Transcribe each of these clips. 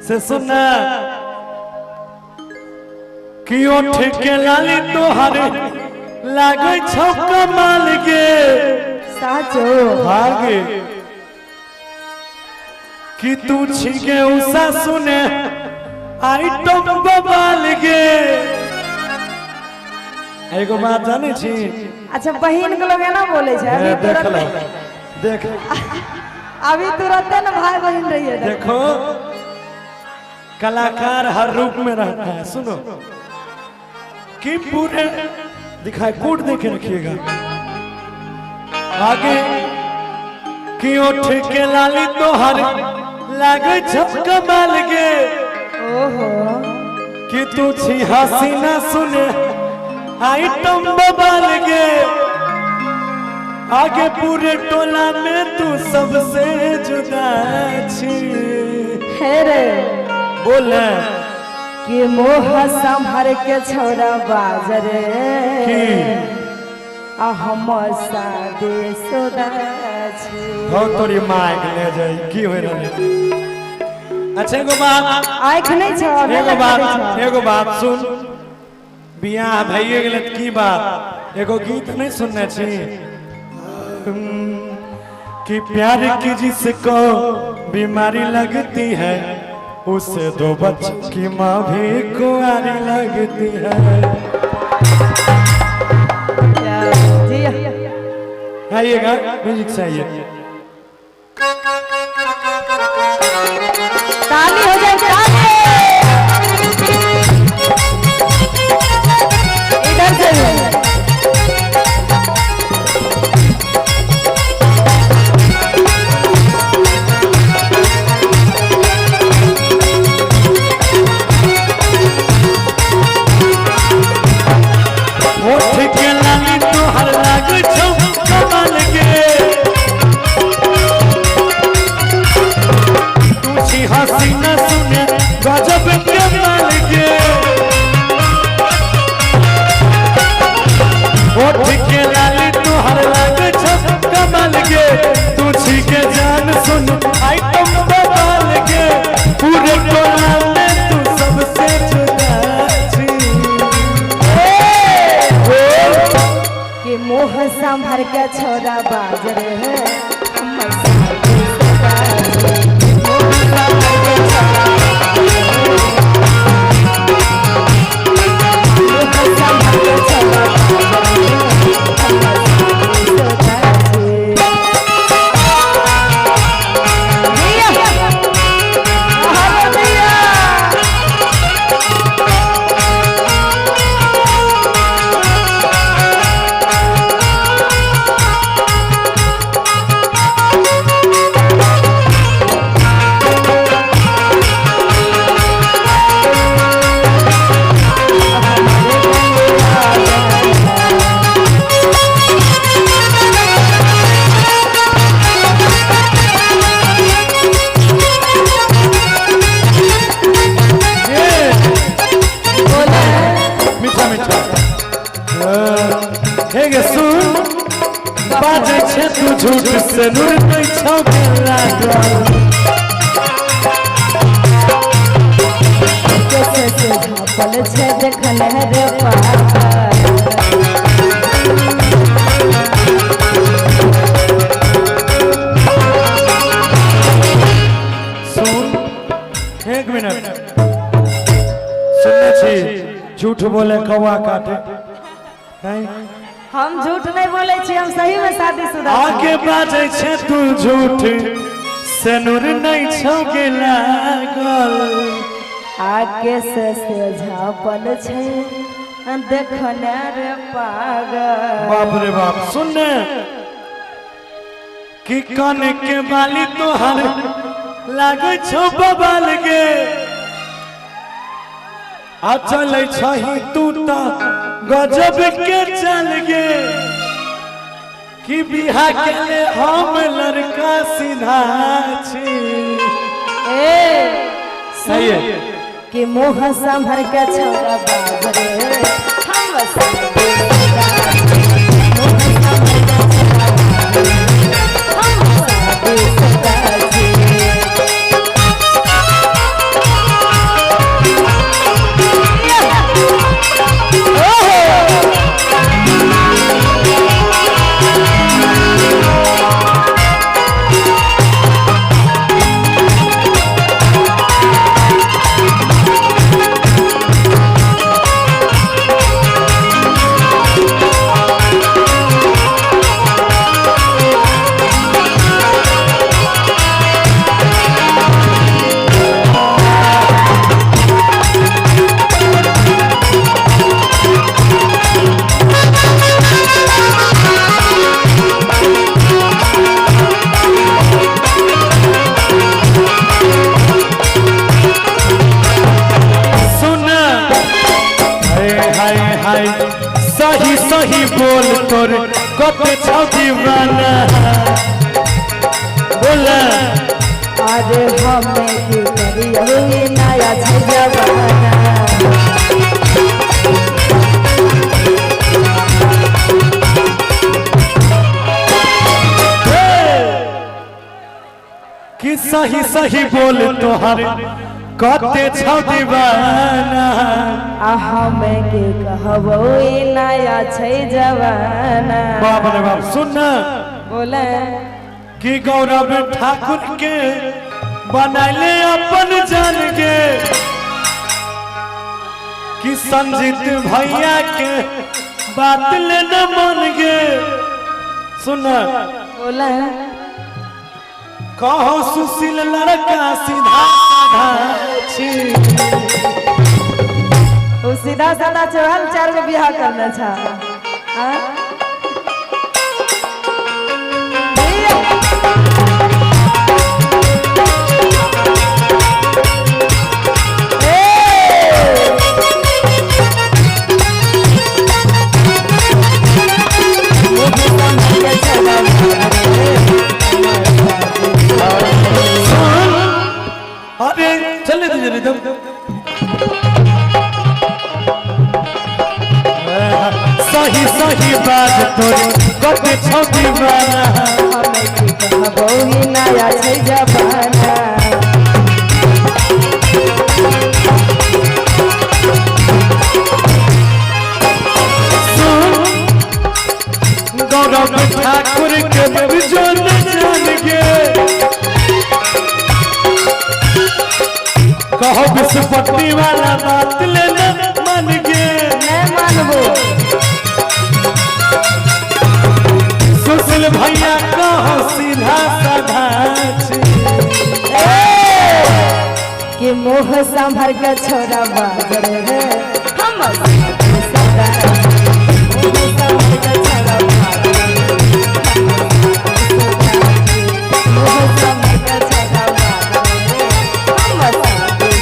से सुना कि ओठ के लाली तोहर लागे छौ कमाल गे साचो भागे कि तू छिगे उषा सुने आइटम बबाल गे। एगो बात जाने छी। अच्छा बहन के लोग ना बोले छे अभी देख लो तुरंत देख अभी तुरंत ना भाई बहन रही है। देखो कलाकार हर रूप में रहता है। सुनो कि पूरे दिखाए कोट देखे रखिएगा आगे कि ओठ के लाली तोहर लागे झपका माल गे ओहो कि तू छी हसीना सुने आइटम बबाल गे। आगे पूरे टोला में तू सबसे जुदा छी। हे रे बोले कि मोह संभर के छोरा बाजरे कि हम सादे सोदा छी। हो तोरी माइक ले जाई की होय रहले। अच्छा आँख नहीं छ एगो बात सुन बियाह भइए गेल की बात एगो गीत नहीं सुनने छी कि प्यार की जिसको बीमारी लगती है उसे दो बच्चों की माँ भी कुंवारी लगती है। जी आइएगा म्यूजिक से आइए। ताली हो जाए ताली इधर से हसीना सुने गजब के माल गे ओठ के लाली तोहर लागे छप कमाल गे तू छी के जान सुन आइटम बबाल गे पूरे टोला में तू सबसे जुदा छी। कि मोह संभर के छोरा बाजरे बाजे छे तू झूठ से नूर नहीं छौ लागल कैसे से झापल छे देखल रे पागल सुन एक मिनट सुनने छी झूठ बोले कौवा काटे नहीं हम झूठ नहीं बोले छी हम सही में शादीशुदा छी। आगे बाजे छे तू झूठ से नूर नहीं छौ लागल आगे से झापल छे देखने रे पागल। बाप रे बाप सुनने कि कान के बाली तोहर लागे छौ बबाल गे आ चले छही तू ता गजब के चल गे कि बिहा के ले हम लड़का सीधा छी। सही है कि मोह संभर के छोरा बाजरे हम कहबो नया छै जमाना कि सही सही बोल तोहर कते छौ दीवाना हमें के कहबो नया छै जमाना। बाप रे बाप सुन ना बोले कि गौरव ठाकुर के बनैले अपन जान के कि संजीत भैया के बात ले न मान गे सुन बोले कहो सुशील लड़का सीधा साधा छी वो सीधा साधा चढ़ल 4 गो बियाह करना छा अरे चले तुझे रिदम सही सही बात तोरे कते छौ दीवाना हमें के कहबो नया छै जमाना गौरव ठाकुर के बिजोन जान गे कहो विस्पत्ति वाला बात ले न मान गे नहीं मानबो सुशील भैया कहो सीधा साधा कि मुँह संभर के छोड़ा बाजर है हम सदा मुँह संभर के छोड़ा बाजर मुँह संभर के छोड़ा बाजर हम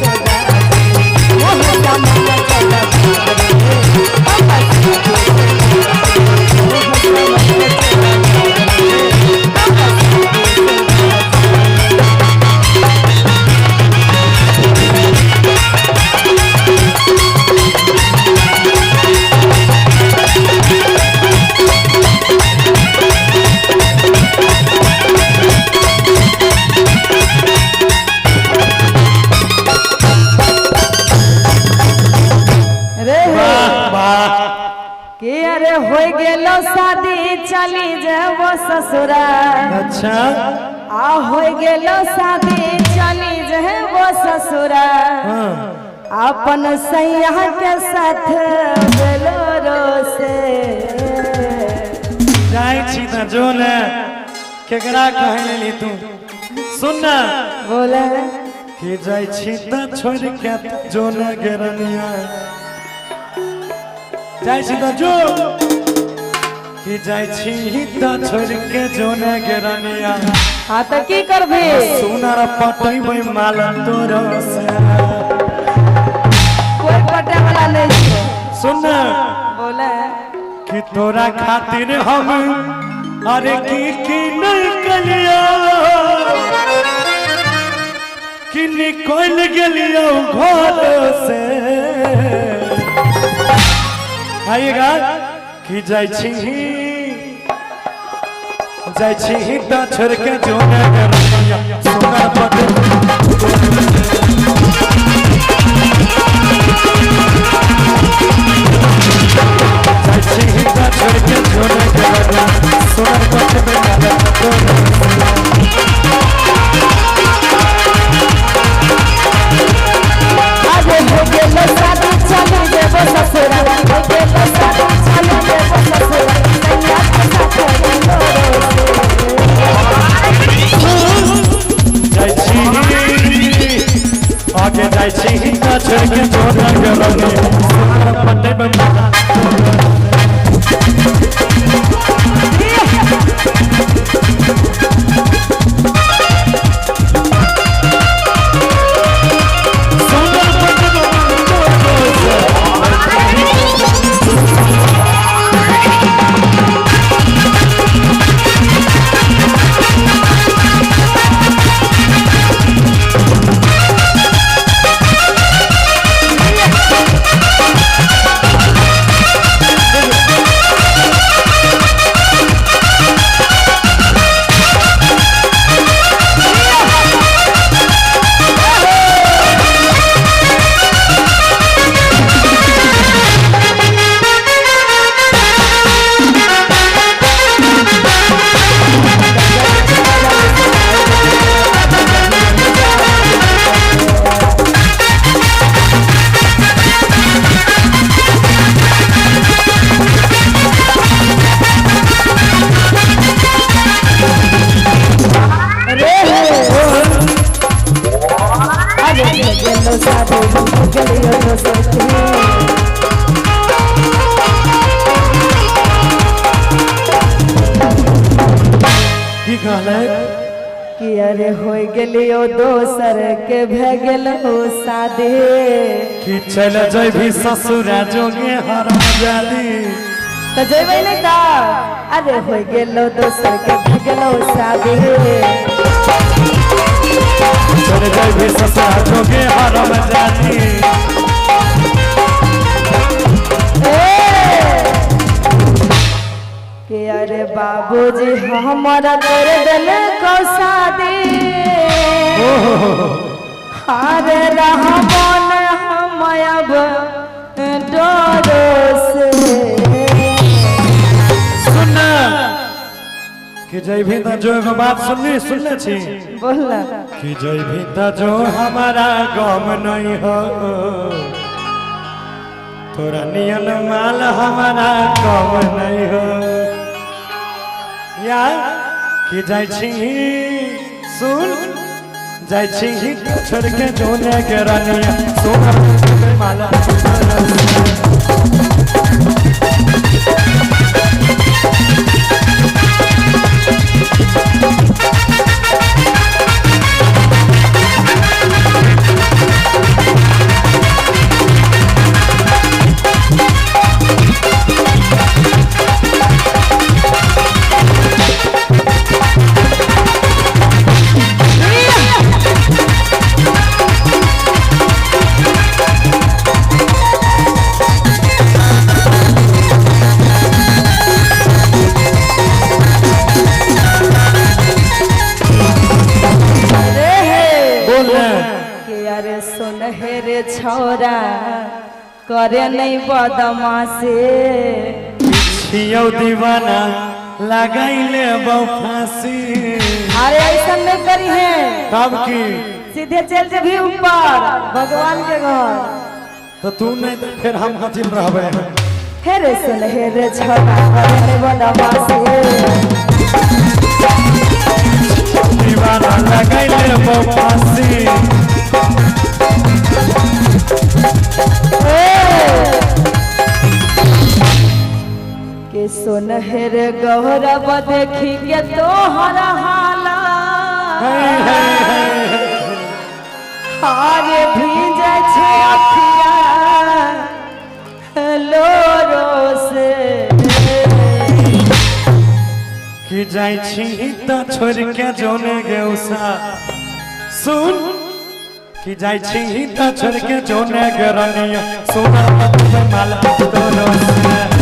सदा मुँह संभर के छोड़ा अरे हो गेलो शादी चली जाबो ससुराल अच्छा आ हो गेलो शादी चली जाबो ससुराल अपन सैया के साथ बेलोरो से जाई छी त जो ने केकरा कह लेली तू सुन ना बोले कि जाई छी त छोड़ के जो ने गेरनिया जाई छी त जो कि जाई छी त छोड़ के जो ने गेरनिया हाँ तो की करबे सुनार पटैबै माल तोर से कोई पटे वाला नहीं है सुन ना बोले कि तोरा खातिर हम अरे की नहीं कलिया कि निकल गेलियो घर से आएगा कि जाई छी त छोड़ के जो न करनिया सोना पट छोड़ के छोड़ के सोना पट में आगे हो गेलो शादी चली जाबो ससुराल हो गेलो शादी चली जाबो ससुराल सैया के साथ बेलोरो आगे जाई छी त छोड़ के छोड़ के सोना पट में भेगलो शादी हो गेलियो दोसर के की कहले कि अरे हो गेलियो दोसर के भेगलो शादी कि चल जइभी ससुरा जोगे हरम जाली तो जेबै नहीं का अरे हो गेलो दोसर के भेगलो शादी चल जइभी ससुरा जोगे हरम जाली कि अरे बाबूजी हमारा तोरे दिल को शादी अरे रहबन हम अब डरो से सुनना कि जइभी त जो एगो बात सुनने छी बोलना कि जइभी त जो हमारा गम नहीं हो तोरा नियन माल हमारा कम नहीं हो या कि जाइ छी सुन जाइ छी छोड़ के जोने के रानिया सोना माला सुनहरे छोरा करे नहीं बदमाशी छियौ दीवाना लगाइले फांसी अरे ऐसा नहीं करी है तब की सीधे चल जभी ऊपर भगवान के घर तो तू नहीं तो फिर हम हाजिर रहबे हेरे सुनहरे छोरा करे नहीं बदमाशी दीवाना लगाइले फांसी के सुनहरे गौरव देखी के तोहरा हाला हारे भीज छे अखिया लोरो से कि जाइ छी त छोड़ के जोने गेउसा सुन कि जाइ छी त छोड़ के जोने गरनिया सोना माला तोरो से